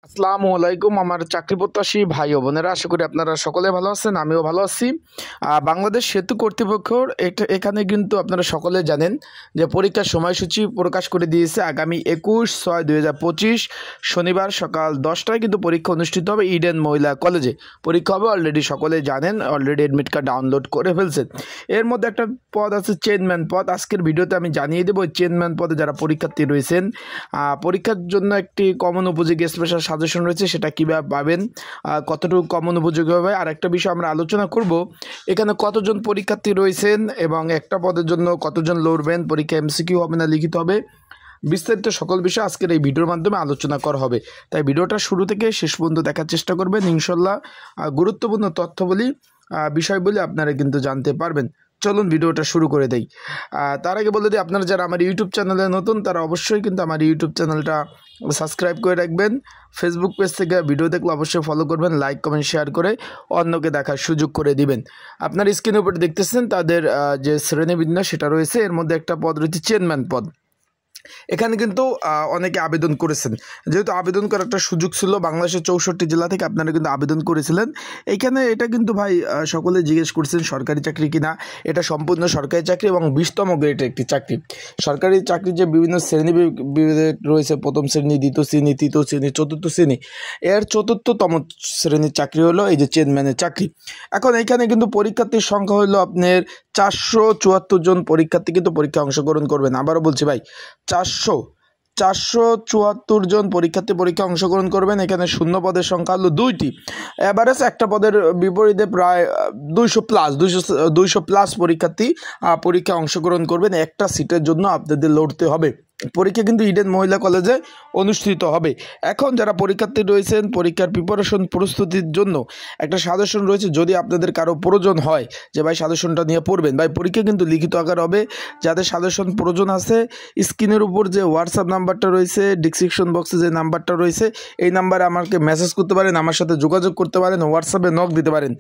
আসসালামু আলাইকুম আমার চাকরি প্রত্যাশী ভাই ও বোনেরা, আশা করি আপনারা সকলে ভালো আছেন, আমিও ভালো আছি। বাংলাদেশ সেতু কর্তৃপক্ষর এখানে কিন্তু আপনারা সকলে জানেন যে পরীক্ষার সময়সূচি প্রকাশ করে দিয়েছে। আগামী 21/6/2025 শনিবার সকাল 10টায় কিন্তু পরীক্ষা অনুষ্ঠিত হবে ইডেন মহিলা কলেজে। পরীক্ষা হবে, অলরেডি সকলে জানেন, অলরেডি অ্যাডমিট কার্ড ডাউনলোড করে ফেলছেন। এর মধ্যে একটা পদ আছে চেয়ারম্যান পদ। আজকের ভিডিওতে আমি জানিয়ে দেবো চেয়ারম্যান পদে যারা পরীক্ষার্থী রয়েছেন পরীক্ষার জন্য একটি কমন উপযোগী স্পেশাল সাজেশন রয়েছে, সেটা কীভাবে পাবেন, কতটুকু কমন উপযোগী হবে। আর একটা বিষয় আমরা আলোচনা করব, এখানে কতজন পরীক্ষার্থী রয়েছেন এবং একটা পদের জন্য কতজন লড়বেন, পরীক্ষা এমসিকিউ হবে না লিখিত হবে, বিস্তারিত সকল বিষয় আজকের এই ভিডিওর মাধ্যমে আলোচনা করা হবে। তাই ভিডিওটা শুরু থেকে শেষ পর্যন্ত দেখার চেষ্টা করবেন। ইনশাল্লাহ গুরুত্বপূর্ণ তথ্যবলী বিষয়গুলি আপনারা কিন্তু জানতে পারবেন। চলুন ভিডিওটা শুরু করে দেই। তার আগে বলে দিই, আপনারা যারা আমার ইউটিউব চ্যানেলে নতুন তারা অবশ্যই কিন্তু আমার ইউটিউব চ্যানেলটা সাবস্ক্রাইব করে রাখবেন। ফেসবুক পেজ থেকে ভিডিও দেখলে অবশ্যই ফলো করবেন, লাইক কমেন্ট শেয়ার করে অন্যকে দেখার সুযোগ করে দিবেন। আপনার স্ক্রিনের উপরে দেখতেছেন তাদের যে শ্রেণীবিন্যাস সেটা রয়েছে। এর মধ্যে একটা পদ রয়েছে চেয়ারম্যান পদ। এখানে কিন্তু অনেকে আবেদন করেছেন, যেহেতু আবেদন করার একটা সুযোগ ছিল বাংলাদেশের 64 জেলা থেকে আপনারা কিন্তু আবেদন করেছিলেন। এইখানে এটা কিন্তু ভাই সকলে জিজ্ঞেস করছেন সরকারি চাকরি কিনা। এটা সম্পূর্ণ সরকারি চাকরি এবং 20তম গ্রেডের একটি চাকরি। সরকারি চাকরির যে বিভিন্ন শ্রেণী রয়েছে, প্রথম শ্রেণী, দ্বিতীয় শ্রেণী, তৃতীয় শ্রেণী, চতুর্থ শ্রেণী, এর 4র্থতম শ্রেণীর চাকরি হলো এই যে চেয়ারম্যানের চাকরি। এখন এইখানে কিন্তু পরীক্ষার্থীর সংখ্যা হলো আপনার 474 জন পরীক্ষার্থী কিন্তু পরীক্ষায় অংশগ্রহণ করবেন। আবারও বলছি ভাই, 474 জন পরীক্ষার্থী পরীক্ষা অংশগ্রহণ করবেন। এখানে শূন্য পদের সংখ্যা হলো 2টি। এভারেজ একটা পদের বিপরীতে প্রায় 200 প্লাস পরীক্ষার্থী পরীক্ষা অংশগ্রহণ করবেন। একটা সিটের জন্য আপনাদের লড়তে হবে। পরীক্ষা কিন্তু ইডেন মহিলা কলেজে অনুষ্ঠিত হবে। এখন যারা পরীক্ষার্থী রয়েছেন পরীক্ষার প্রিপারেশন প্রস্তুতির জন্য একটা সাজেশন রয়েছে, যদি আপনাদের কারো প্রয়োজন হয় যে ভাই সাজেশনটা নিয়ে পড়বেন, ভাই পরীক্ষা কিন্তু লিখিত আকার হবে। যাদের সাজেশন প্রয়োজন আছে স্ক্রিনের উপর যে হোয়াটসঅ্যাপ নাম্বারটা রয়েছে, ডিসক্রিপশন বক্সে যে নাম্বারটা রয়েছে, এই নাম্বারে আমাকে মেসেজ করতে পারেন, আমার সাথে যোগাযোগ করতে পারেন, হোয়াটসঅ্যাপে নক দিতে পারেন।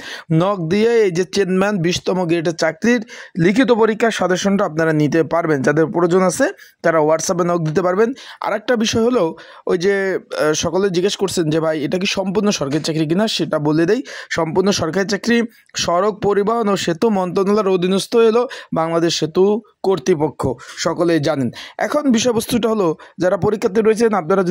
নক দিয়ে এই যে চেয়ারম্যান 20তম গ্রেডের চাকরির লিখিত পরীক্ষার সাজেশনটা আপনারা নিতে পারবেন। যাদের প্রয়োজন আছে তারা হোয়াটসঅ্যাপে নক দিতে পারবেন। আর একটা বিষয় হলো, ওই যে সকলে জিজ্ঞেস করছেন যে ভাই এটা কি সম্পূর্ণ সরকারি চাকরি কিনা, সেটা বলে দেই। সম্পূর্ণ সরকারি চাকরি। সড়ক পরিবহন ও সেতু মন্ত্রণালয়ের অধীনস্থ হলো বাংলাদেশ সেতু কর্তৃপক্ষ, সকলেই জানেন। এখন বিষয়বস্তুটা হলো, যারা পরীক্ষার্থী রয়েছেন আপনারা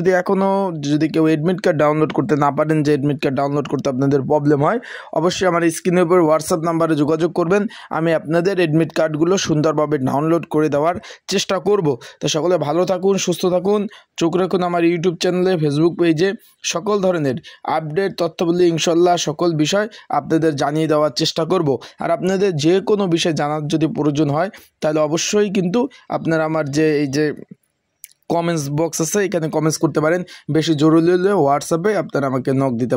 যদি কেউ অ্যাডমিট কার্ড ডাউনলোড করতে না পারেন, যে অ্যাডমিট কার্ড ডাউনলোড করতে আপনাদের প্রবলেম হয়, অবশ্যই আমার স্ক্রিনের উপর হোয়াটসঅ্যাপ নাম্বারে যোগাযোগ করবেন। আমি আপনাদের অ্যাডমিট কার্ডগুলো সুন্দরভাবে ডাউনলোড করে দেওয়ার চেষ্টা করব। তো সকলে ভালো থাকুন, সুস্থ থাকুন, চোখ রাখুন আমার ইউটিউব চ্যানেলে, ফেসবুক পেজে। সকল ধরনের আপডেট তথ্যবলী ইনশাল্লাহ সকল বিষয় আপনাদের জানিয়ে দেওয়ার চেষ্টা করব। আর আপনাদের যে কোনো বিষয় জানার যদি প্রয়োজন হয় তাহলে অবশ্যই কিন্তু আপনারা আমার এই যে কমেন্টস বক্স আছে এখানে কমেন্টস করতে পারেন। বেশি জরুরি হলে হোয়াটসঅ্যাপে আপনারা আমাকে নক দিতে পারেন।